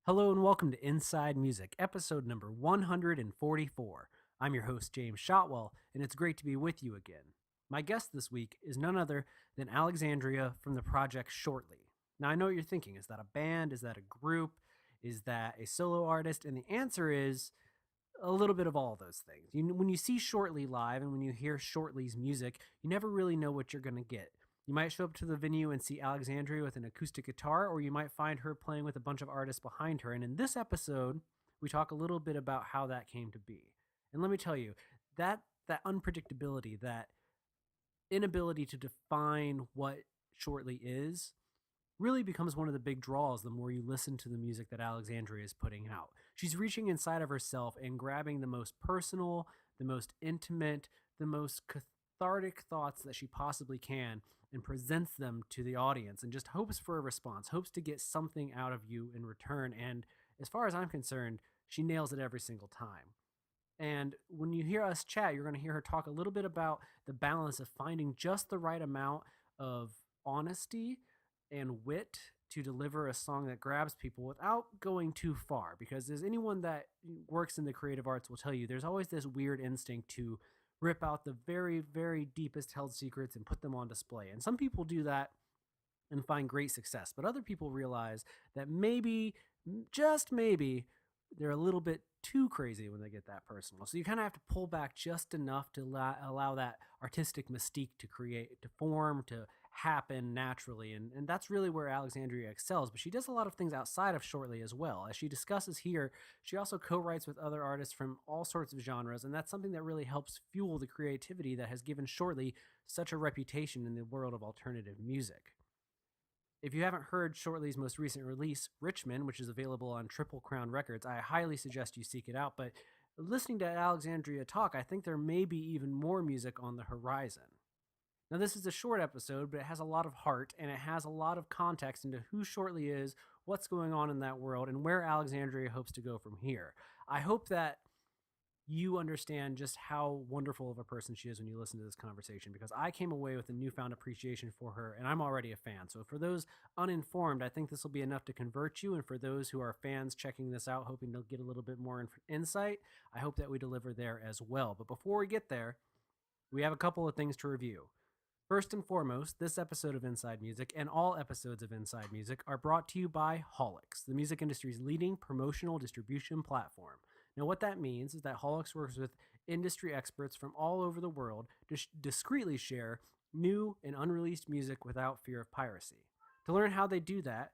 Hello and welcome to Inside Music, episode number 144. I'm your host, James Shotwell, and it's great to be with you again. My guest this week is none other than Alexandria from the project Shortly. Now, I know what you're thinking. Is that a band? Is that a group? Is that a solo artist? And the answer is a little bit of all those things. When you see Shortly live and when you hear Shortly's music, you never really know what you're going to get. You might show up to the venue and see Alexandria with an acoustic guitar, or you might find her playing with a bunch of artists behind her. And in this episode, we talk a little bit about how that came to be. And let me tell you, that unpredictability, that inability to define what Shortly is, really becomes one of the big draws the more you listen to the music that Alexandria is putting out. She's reaching inside of herself and grabbing the most personal, the most intimate, the most cathartic thoughts that she possibly can and presents them to the audience and just hopes for a response, hopes to get something out of you in return. And as far as I'm concerned, she nails it every single time. And when you hear us chat, you're going to hear her talk a little bit about the balance of finding just the right amount of honesty and wit to deliver a song that grabs people without going too far. Because as anyone that works in the creative arts will tell you, there's always this weird instinct to rip out the very, very deepest held secrets and put them on display. And some people do that and find great success. But other people realize that maybe, just maybe, they're a little bit too crazy when they get that personal. So you kind of have to pull back just enough to allow that artistic mystique to create, to form, to happen naturally. And that's really where Alexandria excels. But she does a lot of things outside of Shortly as well. As she discusses here, she also co-writes with other artists from all sorts of genres. And that's something that really helps fuel the creativity that has given Shortly such a reputation in the world of alternative music. If you haven't heard Shortly's most recent release, Richmond, which is available on Triple Crown Records, I highly suggest you seek it out. But listening to Alexandria talk, I think there may be even more music on the horizon. Now, this is a short episode, but it has a lot of heart, and it has a lot of context into who Shortly is, what's going on in that world, and where Alexandria hopes to go from here. I hope that you understand just how wonderful of a person she is when you listen to this conversation, because I came away with a newfound appreciation for her, and I'm already a fan. So for those uninformed, I think this will be enough to convert you. And for those who are fans checking this out, hoping to get a little bit more insight, I hope that we deliver there as well. But before we get there, we have a couple of things to review. First and foremost, this episode of Inside Music and all episodes of Inside Music are brought to you by Holix, the music industry's leading promotional distribution platform. Now, what that means is that Holix works with industry experts from all over the world to discreetly share new and unreleased music without fear of piracy. To learn how they do that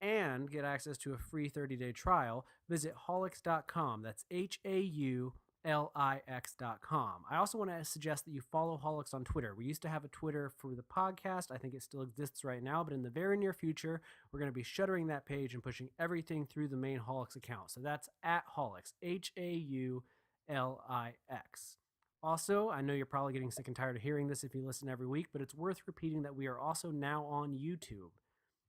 and get access to a free 30-day trial, visit holix.com. That's HAULIX.com. I also want to suggest that you follow Holix on Twitter. We used to have a Twitter for the podcast. I think it still exists right now, but in the very near future, we're going to be shuttering that page and pushing everything through the main Holix account. So that's at Holix, HAULIX. Also, I know you're probably getting sick and tired of hearing this if you listen every week, but it's worth repeating that we are also now on YouTube.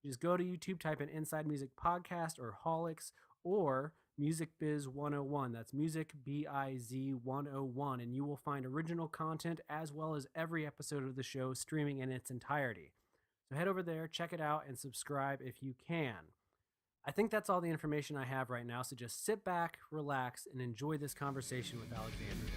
Just go to YouTube, type in Inside Music Podcast or Holix or Music Biz 101. That's Music Biz 101, and you will find original content as well as every episode of the show streaming in its entirety. So head over there, check it out, and subscribe if you can. I think that's all the information I have right now, so just sit back, relax, and enjoy this conversation with Alexandria.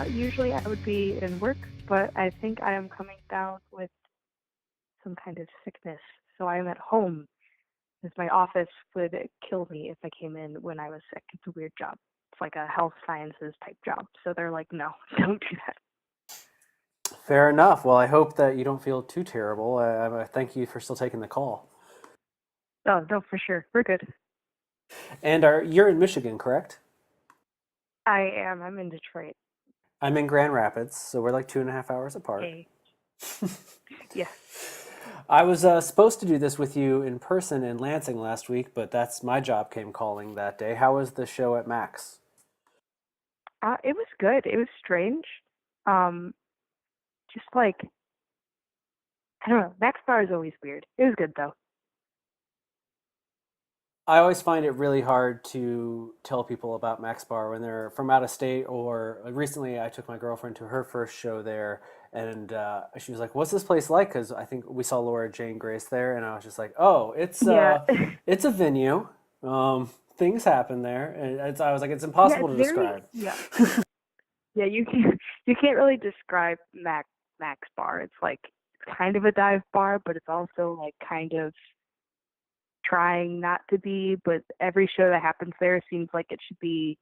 Usually I would be in work, but I think I am coming down with some kind of sickness. So I am at home, because my office would kill me if I came in when I was sick. It's a weird job. It's like a health sciences type job. So they're like, no, don't do that. Fair enough. Well, I hope that you don't feel too terrible. I thank you for still taking the call. Oh, no, for sure. We're good. And you're in Michigan, correct? I am. I'm in Detroit. I'm in Grand Rapids, so we're like 2.5 hours apart. Hey. Yeah. I was supposed to do this with you in person in Lansing last week, but that's my job came calling that day. How was the show at Max? It was good. It was strange. just like I don't know. Max Bar is always weird. It was good though. I always find it really hard to tell people about Max Bar when they're from out of state. Or like recently, I took my girlfriend to her first show there, and she was like, "What's this place like?" Because I think we saw Laura Jane Grace there, and I was just like, "Oh, Yeah, it's a venue. Things happen there." And I was like, "It's yeah. impossible It's to very describe." yeah yeah. You can't really describe Max Bar. It's like it's kind of a dive bar, but it's also like kind of trying not to be. But every show that happens there seems like it should be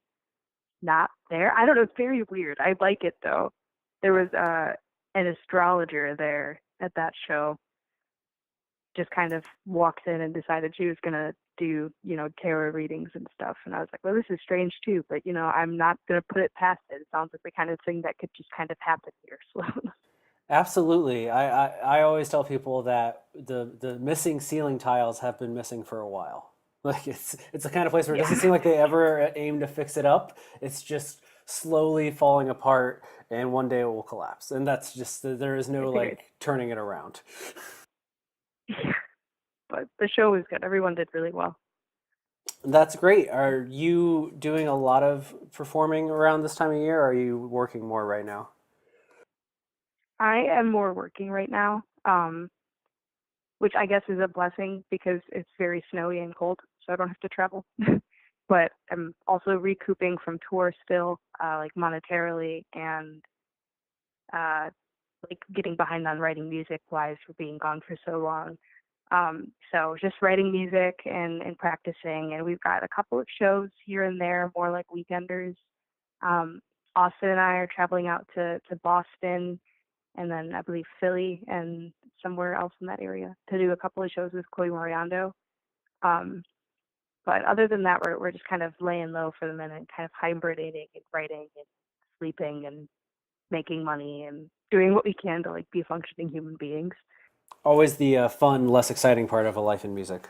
not there. I don't know. It's very weird. I like it though. There was an astrologer there at that show. Just kind of walked in and decided she was gonna do tarot readings and stuff. And I was like, well, this is strange too, but I'm not gonna put it past it. It sounds like the kind of thing that could just kind of happen here. So Absolutely. I always tell people that the missing ceiling tiles have been missing for a while. Like it's the kind of place where it doesn't yeah, seem like they ever aim to fix it up. It's just slowly falling apart, and one day it will collapse. And that's just there is I no figured. like turning it around. Yeah, but the show was good. Everyone did really well. That's great. Are you doing a lot of performing around this time of year, or are you working more right now? I am more working right now, which I guess is a blessing because it's very snowy and cold, so I don't have to travel. But I'm also recouping from tour still, like monetarily, and uh, like getting behind on writing music wise for being gone for so long. So just writing music and practicing, and we've got a couple of shows here and there, more like weekenders. Um, Austin and I are traveling out to Boston, and then I believe Philly and somewhere else in that area to do a couple of shows with Chloe Moriando. Um, but other than that, we're just kind of laying low for the minute, kind of hibernating and writing and sleeping and making money and doing what we can to like be functioning human beings. Always the fun, less exciting part of a life in music.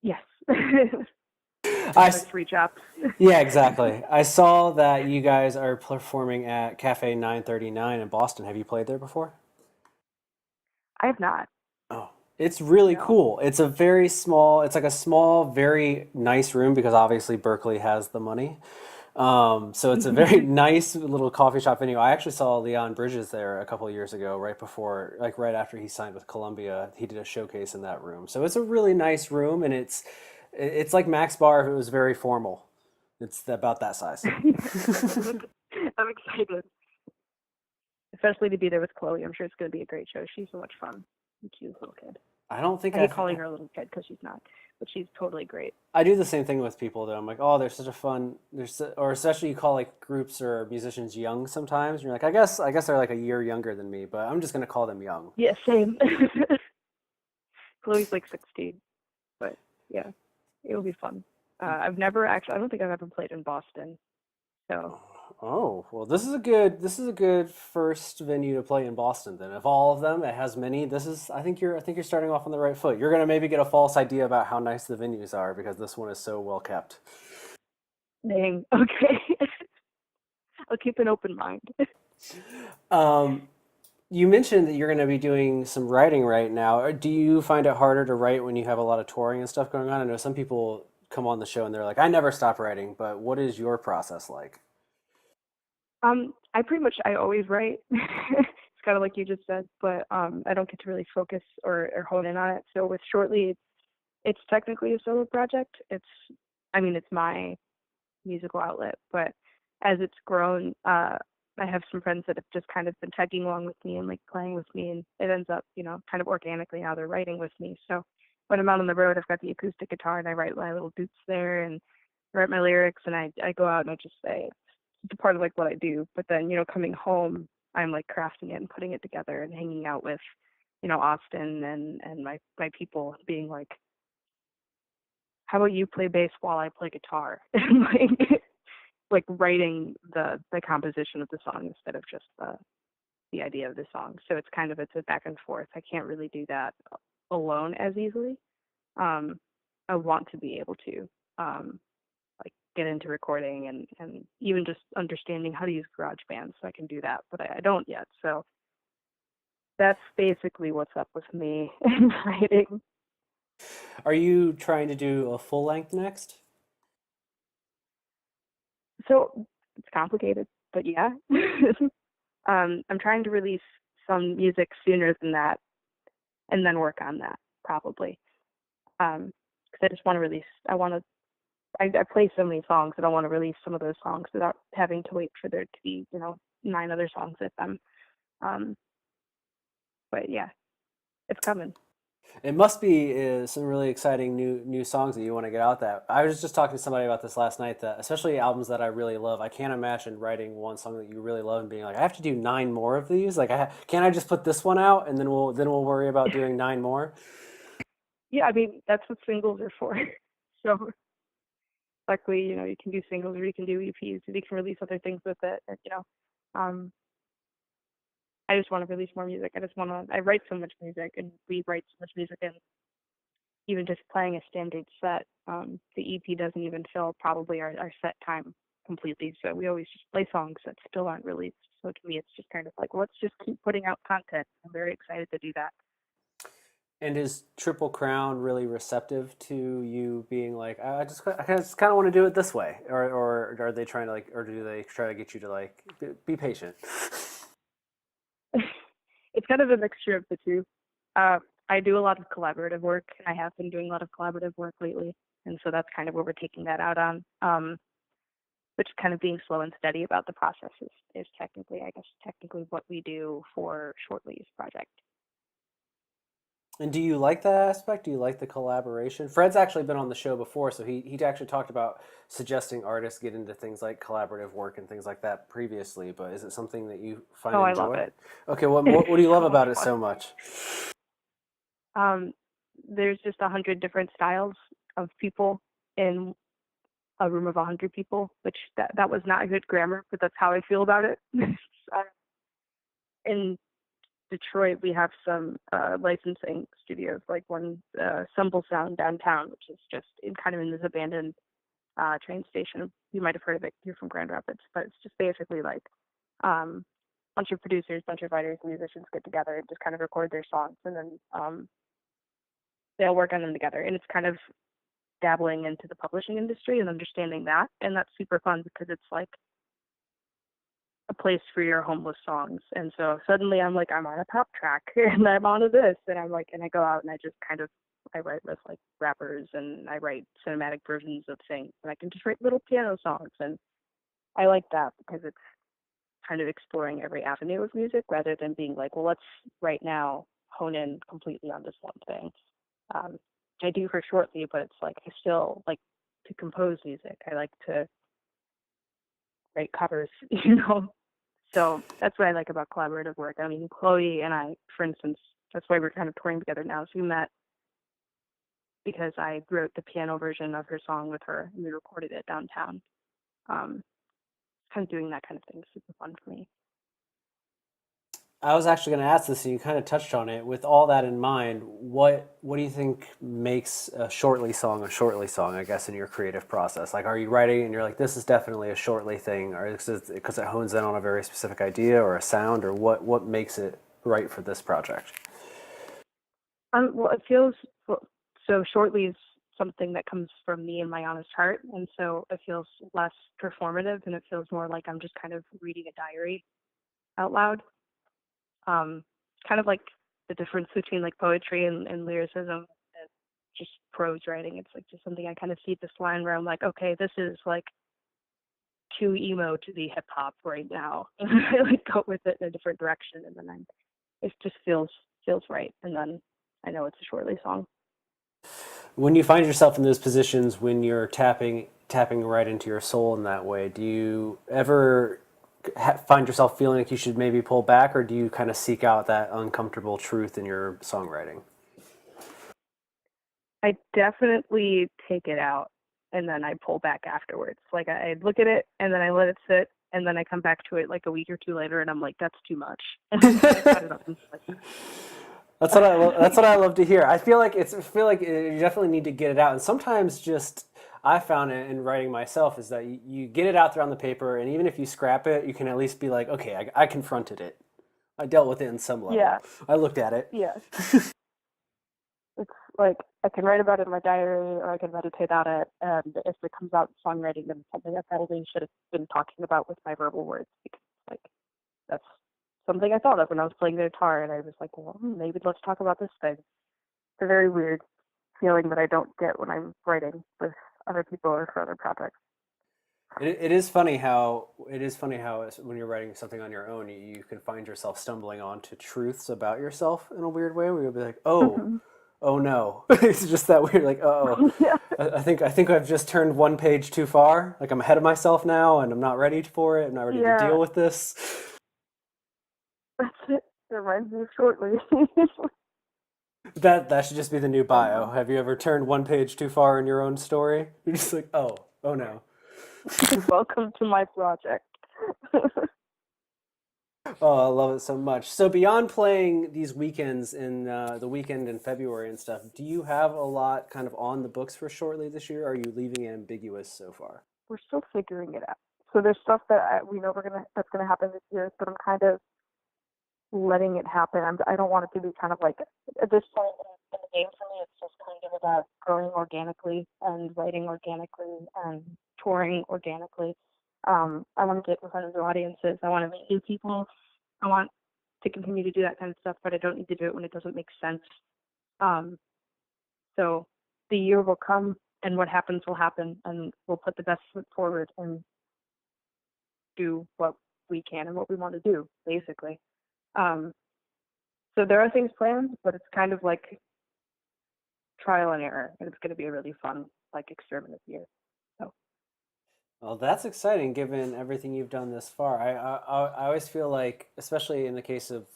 Yes. I, Those three jobs. Yeah, exactly. I saw that you guys are performing at Cafe 939 in Boston. Have you played there before? I have not. Oh, it's really No. cool. It's a very small, it's like a small, very nice room because obviously Berkeley has the money. So it's a very nice little coffee shop venue. I actually saw Leon Bridges there a couple of years ago, right before, like right after he signed with Columbia. He did a showcase in that room. So it's a really nice room, and it's like Max Bar if it was very formal. It's about that size. I'm excited, especially to be there with Chloe. I'm sure it's going to be a great show. She's so much fun. Cute little kid. I don't think I hate I've. calling her a little kid because she's not, but she's totally great. I do the same thing with people though. I'm like, oh, they're such a fun. Or especially you call like groups or musicians young sometimes. You're like, I guess they're like a year younger than me, but I'm just gonna call them young. Yeah, same. Chloe's like 16, but yeah, it'll be fun. I've never actually. I don't think I've ever played in Boston, so Oh, well, this is a good first venue to play in Boston then. Of all of them, it has many. I think you're starting off on the right foot. You're gonna maybe get a false idea about how nice the venues are because this one is so well kept. dang. Okay, I'll keep an open mind. Um, you mentioned that you're going to be doing some writing right now. Do you find it harder to write when you have a lot of touring and stuff going on? I know some people come on the show and they're like, I never stop writing, but what is your process like? I pretty much I always write. It's kind of like you just said, but I don't get to really focus or hone in on it. So with Shortly, it's technically a solo project. I mean, it's my musical outlet, but as it's grown, I have some friends that have just kind of been tagging along with me and like playing with me, and it ends up, kind of organically now they're writing with me. So when I'm out on the road, I've got the acoustic guitar and I write my little boots there and write my lyrics, and I go out and I just say it's a part of like what I do. But then, coming home, I'm like crafting it and putting it together and hanging out with, Austin and my people being like, how about you play bass while I play guitar? And like writing the composition of the song instead of just the idea of the song. So it's a back and forth. I can't really do that alone as easily. Um I want to be able to. Um like get into recording and even just understanding how to use GarageBand so I can do that, but I don't yet. So that's basically what's up with me in writing. Are you trying to do a full length next? So it's complicated, but yeah. I'm trying to release some music sooner than that and then work on that probably. Because I just want to release, I play so many songs that I want to release some of those songs without having to wait for there to be, 9 other songs with them. Um, but yeah, it's coming. It must be some really exciting new songs that you want to get out there. I was just talking to somebody about this last night, that especially albums that I really love. I can't imagine writing one song that you really love and being like, I have to do 9 more of these. Like, can't I just put this one out and then we'll worry about doing 9 more? Yeah, I mean, that's what singles are for. So luckily, you can do singles or you can do EPs, or you can release other things with it. Um, I just want to release more music. I write so much music and we write so much music, and even just playing a standard set, the EP doesn't even fill probably our set time completely. So we always just play songs that still aren't released. So to me, it's just kind of like, well, let's just keep putting out content. I'm very excited to do that. And is Triple Crown really receptive to you being like, I just kind of want to do it this way, or are they trying to like, or do they try to get you to like be patient? It's kind of a mixture of the two. Uh, I do a lot of collaborative work, and I have been doing a lot of collaborative work lately, and so that's kind of where we're taking that out on. Which is kind of being slow and steady about the process is technically what we do for Shortly's project. And do you like that aspect? Do you like the collaboration? Fred's actually been on the show before, so he actually talked about suggesting artists get into things like collaborative work and things like that previously. But is it something that you find Oh, I love enjoy? it. Okay, what It's what do you love so much about it fun. so much? Um, there's just 100 different styles of people in a room of 100 people, which that was not a good grammar, but that's how I feel about it. uh, in Detroit, we have some licensing studios, like one, Stumble Sound downtown, which is just kind of in this abandoned train station. You might have heard of it. You're from Grand Rapids, but it's just basically like um, bunch of producers, bunch of writers, musicians get together and just kind of record their songs, and then they'll work on them together. And it's kind of dabbling into the publishing industry and understanding that, and that's super fun because it's like a place for your homeless songs. And so suddenly I'm like, I'm on a pop track and I'm on to this, and I'm like, and I go out and I just kind of, I write with like rappers and I write cinematic versions of things, and I can just write little piano songs. And I like that because it's kind of exploring every avenue of music rather than being like, well, let's right now hone in completely on this one thing. um, I do for Shortly, but it's like I still like to compose music. I like to write covers, So that's what I like about collaborative work. I mean, Chloe and I, for instance, that's why we're kind of touring together now. So we met because I wrote the piano version of her song with her, and we recorded it downtown. Um, Kind of doing that kind of thing is super fun for me. I was actually going to ask this, and you kind of touched on it. With all that in mind, what do you think makes a Shortly song? I guess in your creative process, like, are you writing and you're like, this is definitely a Shortly thing, or is it because it hones in on a very specific idea or a sound, or what makes it right for this project? Well, it feels well, so. Shortly is something that comes from me and my honest heart, and so it feels less performative, and it feels more like I'm just kind of reading a diary out loud. Um, Kind of like the difference between like poetry and lyricism and just prose writing. It's like just something I kind of see this line where I'm like, okay, this is like too emo to be hip hop right now. And I like go with it in a different direction, and then it just feels right, and then I know it's a Shortly song. When you find yourself in those positions, when you're tapping right into your soul in that way, do you ever find yourself feeling like you should maybe pull back, or do you kind of seek out that uncomfortable truth in your songwriting? I definitely take it out and then I pull back afterwards. Like I look at it and then I let it sit and then I come back to it like a week or two later and I'm like, that's too much. And I cut it up and like, That's what I love to hear. I feel like you definitely need to get it out, and sometimes just I found it in writing myself is that you get it out there on the paper, and even if you scrap it, you can at least be like, okay, I confronted it. I dealt with it in some Yeah, level. I looked at it. yeah. It's like I can write about it in my diary or I can meditate on it, and if it comes out in songwriting, then it's something I probably should have been talking about with my verbal words because like that's something I thought of when I was playing the guitar, and I was like, well, maybe let's talk about this thing. It's a very weird feeling that I don't get when I'm writing with other people or for other projects. It is funny how when you're writing something on your own, you can find yourself stumbling onto truths about yourself in a weird way where you'll be like, oh no. It's just that weird, like, oh, Yeah, I think I've just turned one page too far. Like I'm ahead of myself now and I'm not ready for it. I'm not ready to yeah, deal with this. that's it. It reminds me of shortly. That should just be the new Oh bio. no. Have you ever turned one page too far in your own story? You're just like, oh no. Welcome to my project. Oh, I love it so much. So beyond playing these weekends in the weekend in February and stuff, do you have a lot kind of on the books for shortly this year? Or are you leaving it ambiguous so far? We're still figuring it out. So there's stuff that we know that's gonna happen this year, but I'm kind of letting it happen. I don't want it to be kind of like at this point in the game for me. It's just kind of about growing organically and writing organically and touring organically. I want to get in front of new audiences. I want to meet new people. I want to continue to do that kind of stuff, but I don't need to do it when it doesn't make sense. Um, so the year will come, and what happens will happen, and we'll put the best foot forward and do what we can and what we want to do, basically. Um, so there are things planned, but it's kind of like trial and error, and it's going to be a really fun like experiment this year. So Well, that's exciting given everything you've done this far. I always feel like, especially in the case of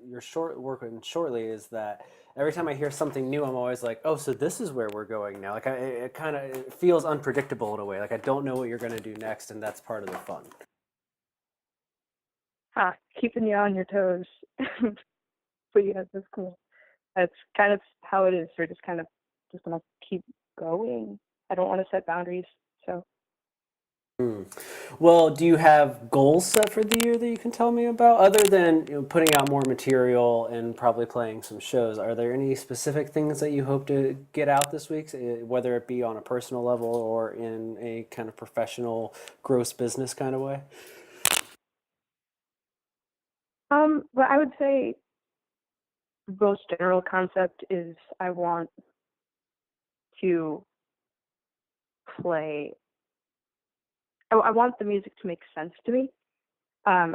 your short work in Shortly, is that every time I hear something new, I'm always like, oh, so this is where we're going now. Like, it kind of it feels unpredictable in a way. Like, I don't know what you're going to do next, and that's part of the fun. keeping you on your toes. But yeah, that's cool. That's kind of how it is. We're just kind of just gonna keep going. I don't want to set boundaries. So Hmm. Well, do you have goals set for the year that you can tell me about? Other than putting out more material and probably playing some shows, are there any specific things that you hope to get out this week, whether it be on a personal level or in a kind of professional, gross business kind of way? but I would say the most general concept is I want to play. I want the music to make sense to me.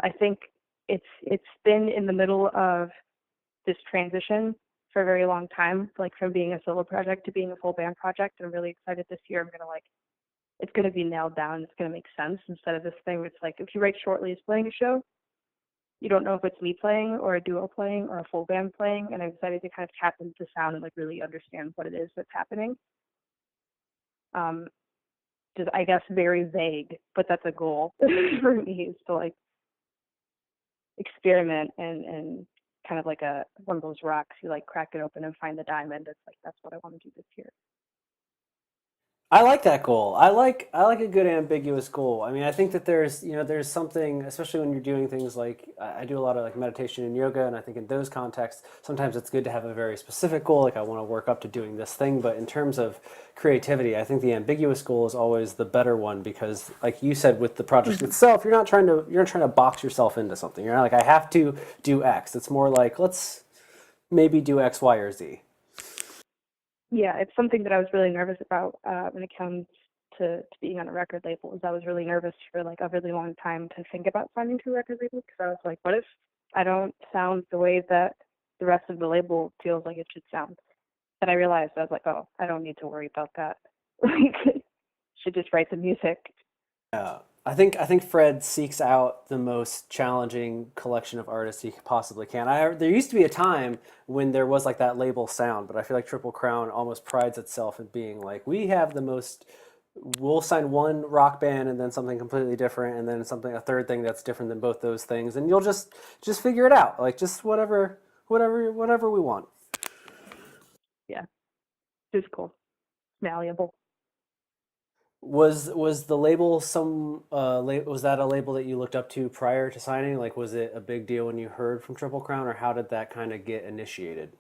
I think it's been in the middle of this transition for a very long time, like from being a solo project to being a full band project. And I'm really excited this year. I'm gonna like it's gonna be nailed down. It's gonna make sense instead of this thing where it's like if you write Shortly as playing a show, you don't know if it's me playing or a duo playing or a full band playing. And I'm excited to kind of tap into the sound and like really understand what it is that's happening. Um, just I guess very vague, but that's a goal for me is to like experiment and kind of like a one of those rocks you like crack it open and find the diamond. It's like that's what I want to do this year. I like that goal. I like a good ambiguous goal. I mean, I think that there's something, especially when you're doing things like I do a lot of like meditation and yoga, and I think in those contexts, sometimes it's good to have a very specific goal, like I want to work up to doing this thing. But in terms of creativity, I think the ambiguous goal is always the better one because, like you said, with the project Mm-hmm. itself, you're not trying to box yourself into something. You're not like I have to do X. It's more like let's maybe do X, Y, or Z. Yeah, it's something that I was really nervous about when it comes to being on a record label. Is I was really nervous for like a really long time to think about signing to a record label because I was like, what if I don't sound the way that the rest of the label feels like it should sound? And I realized I was like, oh, I don't need to worry about that. Like, should just write the music. Yeah, I think Fred seeks out the most challenging collection of artists he possibly can. There used to be a time when there was like that label sound, but I feel like Triple Crown almost prides itself in being like we have the most. We'll sign one rock band and then something completely different, and then something a third thing that's different than both those things, and you'll just figure it out, like just whatever we want. Yeah, it's cool, malleable. Was the label was that a label that you looked up to prior to signing? Like, was it a big deal when you heard from Triple Crown, or how did that kind of get initiated?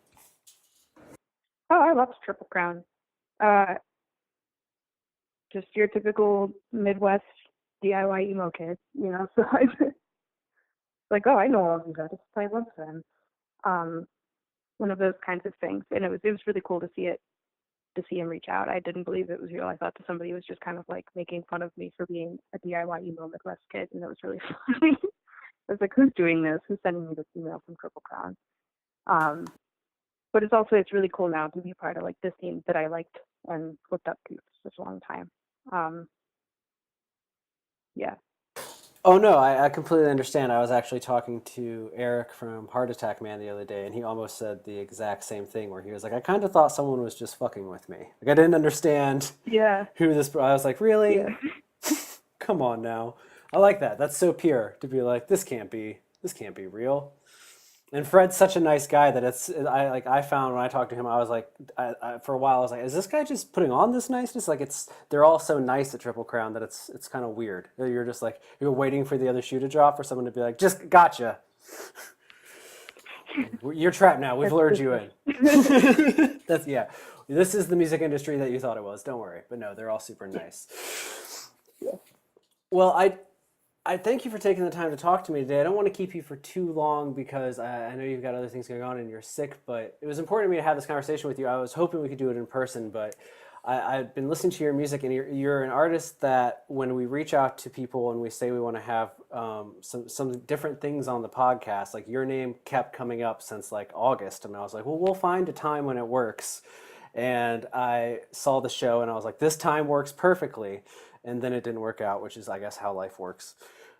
Oh, I love Triple Crown. Uh, just your typical Midwest DIY emo kid, you know. So I was like, oh, I know all these artists. I love them. Um, One of those kinds of things, and it was really cool to see him reach out. I didn't believe it was real. I thought that somebody was just kind of like making fun of me for being a DIY emo Midwest kid, and it was really funny. I was like, who's doing this? Who's sending me this email from Triple Crown? Um, but it's really cool now to be part of like this scene that I liked and looked up to for such a long time. Um, yeah. Oh no, I completely understand. I was actually talking to Eric from Heart Attack Man the other day, and he almost said the exact same thing. Where he was like, "I kind of thought someone was just fucking with me. Like I didn't understand Yeah. who this." I was like, "Really? Yeah. Come on now." I like that. That's so pure to be like, this can't be real." And Fred's such a nice guy that I found when I talked to him, I was like, for a while I was like, is this guy just putting on this niceness? Like they're all so nice at Triple Crown that it's kind of weird. You're just like you're waiting for the other shoe to drop for someone to be like, just gotcha. You're trapped now. We've lured you in. That's yeah. This is the music industry that you thought it was. Don't worry. But no, they're all super nice. Yeah. Well, I thank you for taking the time to talk to me today. I don't want to keep you for too long because I know you've got other things going on and you're sick, but it was important to me to have this conversation with you. I was hoping we could do it in person, but I've been listening to your music, and you're an artist that when we reach out to people and we say we want to have some different things on the podcast, like your name kept coming up since like August, and I was like, well, we'll find a time when it works. And I saw the show and I was like, this time works perfectly. And then it didn't work out, which is, I guess, how life works.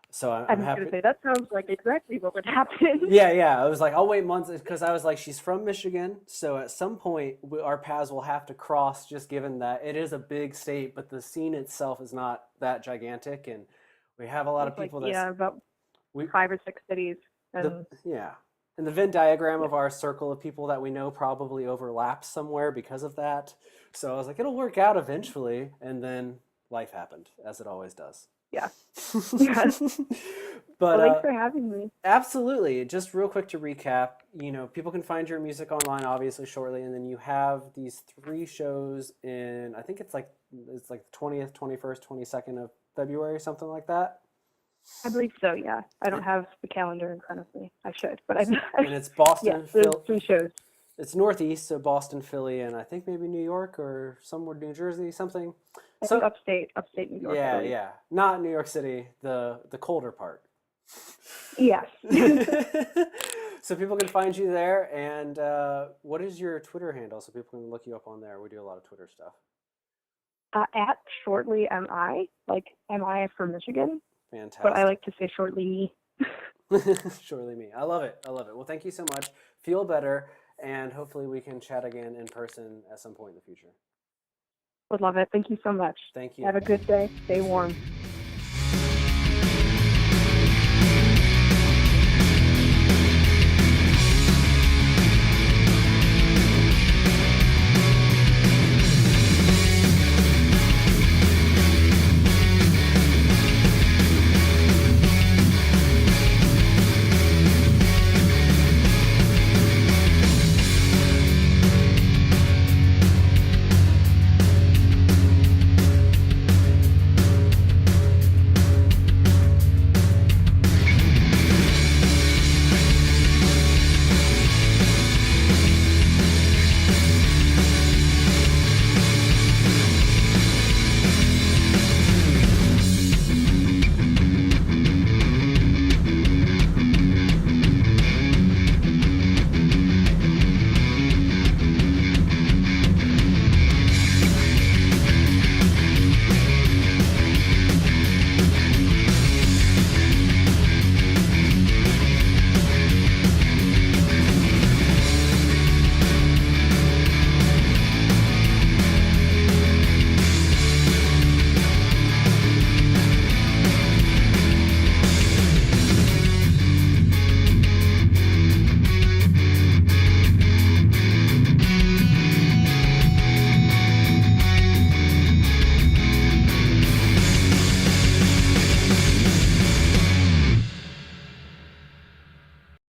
So I I'm was happy. gonna say that sounds like exactly what would happen. Yeah. I was like, I'll wait months because I was like, she's from Michigan. So at some point, our paths will have to cross, just given that it is a big state, but the scene itself is not that gigantic. And we have a lot of It's like people about we, 5 or 6 cities, and yeah. And the Venn diagram of our circle of people that we know probably overlaps somewhere because of that. So I was like, it'll work out eventually. And then life happened, as it always does. yeah. Yeah. But Well, thanks for having me. absolutely. Just real quick to recap, people can find your music online obviously shortly, and then you have these 3 shows in I think it's like the 20th, 21st, 22nd of February, something like that. I believe so. Yeah. I don't have the calendar in front of me. I should, but And it's Boston, there's Phil. 3 shows. It's Northeast, so Boston, Philly, and I think maybe New York or somewhere New Jersey, something. I think So upstate New York, I believe. yeah, not New York City, the colder part. Yes. So people can find you there, and what is your Twitter handle so people can look you up on there? We do a lot of Twitter stuff. At shortly MI, like MI from Michigan, Fantastic. but I like to say shortly me. Surely me. I love it. Well, thank you so much. Feel better, and hopefully we can chat again in person at some point in the future. Would love it. Thank you so much. Thank you. Have a good day. Stay warm.